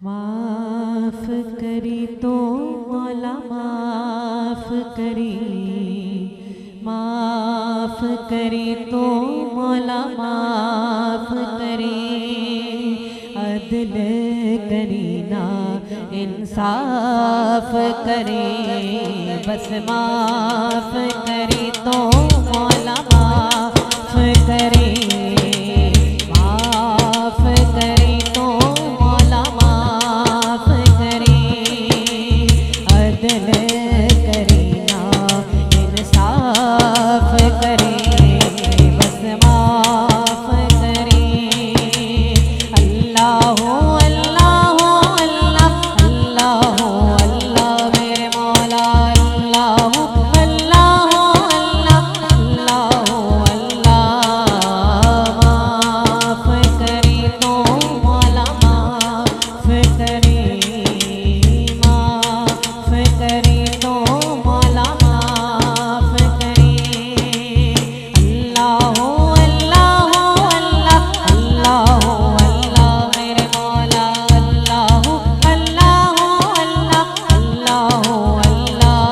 माफ करी तो मौला माफ करी, माफ करी तो मौला माफ करी। अदल करी ना इंसाफ करे, बस माफ करी तो मौला माफ करे। माफ करी तो मौला माफ करे, अदल करी ना इंसाफ करे, बस माफ करे। अल्लाह हो अल्लाह हो अल्लाह, अल्लाह हो अल्लाह मेरे मौला। अल्लाह हो अल्लाह हो अल्लाह, अल्लाह हो अल्लाह। माफ करी तो मौला माफ करे, माफ करी तो मौला माफ करे। अल्लाह हो अल्लाह हो अल्लाह, अल्लाह हो अल्लाह मेरे मौला। अल्लाह हो अल्लाह हो अल्लाह, अल्लाह हो अल्लाह।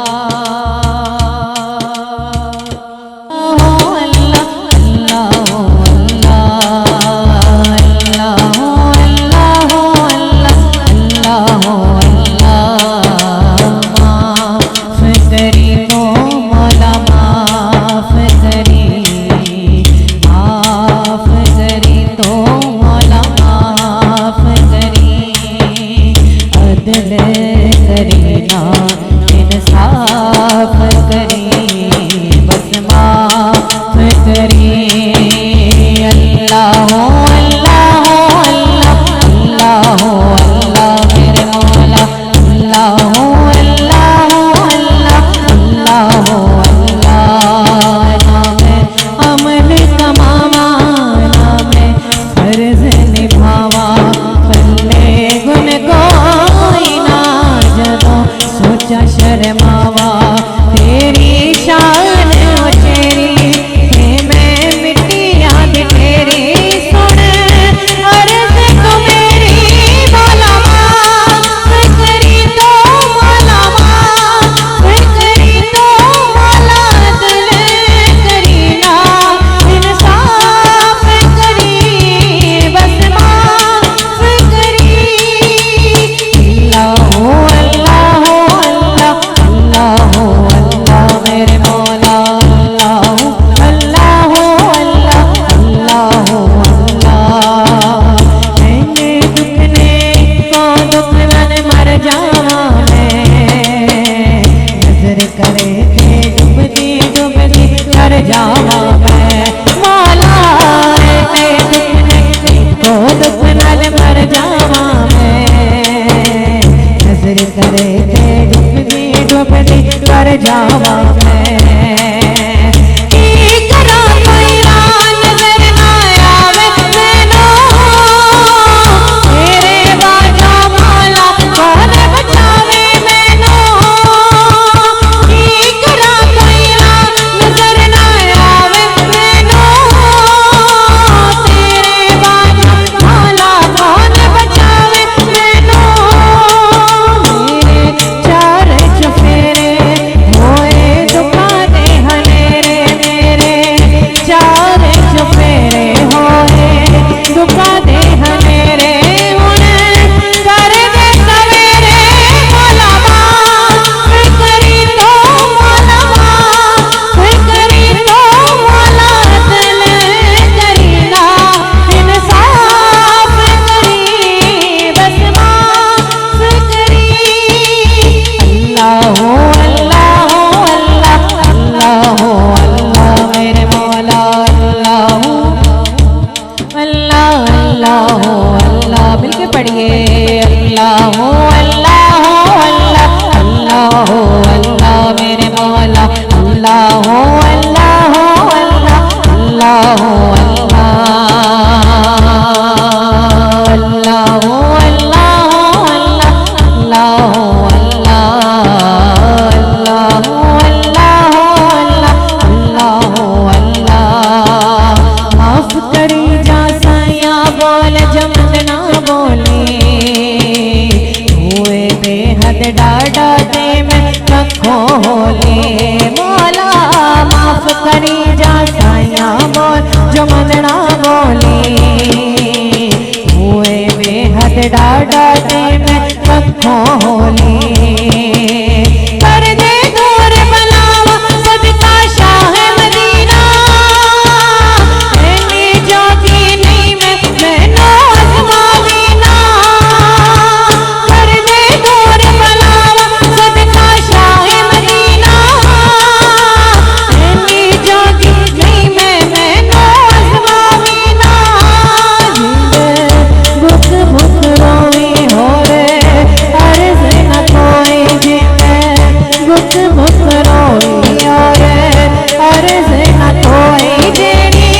इंसाफ करे, बस माफ करे। अल्लाह हो अल्लाह हो अल्लाह, अल्लाह हो अल्लाह मेरे मौला। अल्लाह हो अल्लाह हो अल्लाह, अल्लाह हो अल्लाह। नाम अमल कमावा, नाम फर्ज निभावा, पल्ले गुन कोई ना जदों सोचा शर्मावा। तेरी शान हो तेरी ते मैं मिट्टी याद तेरी, सुन अर्ज़ तो मेरी मौला माफ करी तो मौला माफ करी तो मौला। अदल करी ना इंसाफ करी, बस माफ करी। अल्लाह हो अल्लाह हो अल्लाह, अल्लाह हो अल्लाह मेरे मौला। अल्लाह हो अल्लाह हो अल्लाह, अल्लाह हो अल्लाह। मैंने दुखने को दुखन मर जावा मैं, नजर करे थे डूबती डूबती कर जावा मैं मौला। मैंने दुखने को दुखन मर जावा मैं, नजर करे थे डूबती डूबती कर जावा मैं। की करा कोई नजर ना आवे मैनू, तेरे बाजा मौला कौन बचावे मैनू। की करा कोई नजर ना आवे मैनू, तेरे बाजा मौला कौन बचावे मैनू। मेरे चार चफेरे होए दुखा दे हनेरे, मेरे चार चफेरे होए दुखा दे हनेरे। हुण कर दे सवेरे मौला माफ करी तो मौला माफ करी तो मौला। अदल करी ना इंसाफ करी, बस माफ करी। अल्लाह हो अल्लाह हो अल्लाह, अल्लाह हो अल्लाह मेरे मौला। अल्लाह हो अल्लाह, अल्लाह हो अल्लाह मिलके पढ़िए। अल्लाह हो अल्लाह हो अल्लाह, अल्लाह हो अल्लाह मेरे मौला। अल्लाह हो अल्लाह हो अल्लाह, अल्लाह हो अल्लाह। अल्लाह हो अल्लाह हो अल्लाह, अल्लाह हो अल्लाह। अल्लाह हो अल्लाह हो अल्लाह, अल्लाह हो अल्लाह। माफ करी जा साया बोल जमन ना बोले, बेहद डाटा दे मैं खोले मौला माफ करी जा साया बोल जो मनना बोले हुए बेहद डाटा दे मैं खोले कर दे दूर बनावा सदका शाह मदीना मैंने जोगी नहीं मैं नौजमा बीना कर दे दूर बनावा सदका शाह मदीना मैंने जोगी नहीं मैं नौजमा बीना भुख भुख रोई हो रे अर्ज़ न कोई जिंदे भुख भुख रोई हो रे अर्ज़ न कोई जेनी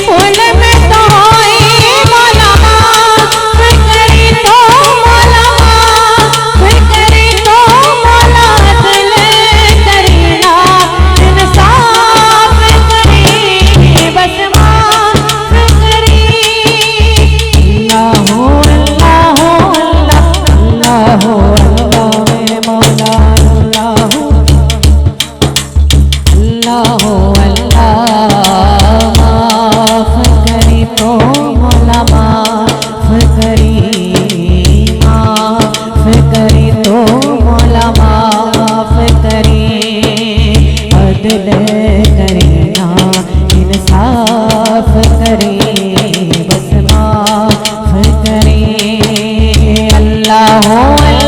फूल में तो होई मौला फिक्री तो मौला फिक्री तो मौला दिल करीना इंसाफ करी बस मां फिक्री अल्लाह अल्लाह अल्लाह मेरे मौला अल्लाह अल्लाह माफ करी तो मौला माफ करी तो मौला माफ करी अदल करीना इंसाफ करी बस माफ करी अल्लाह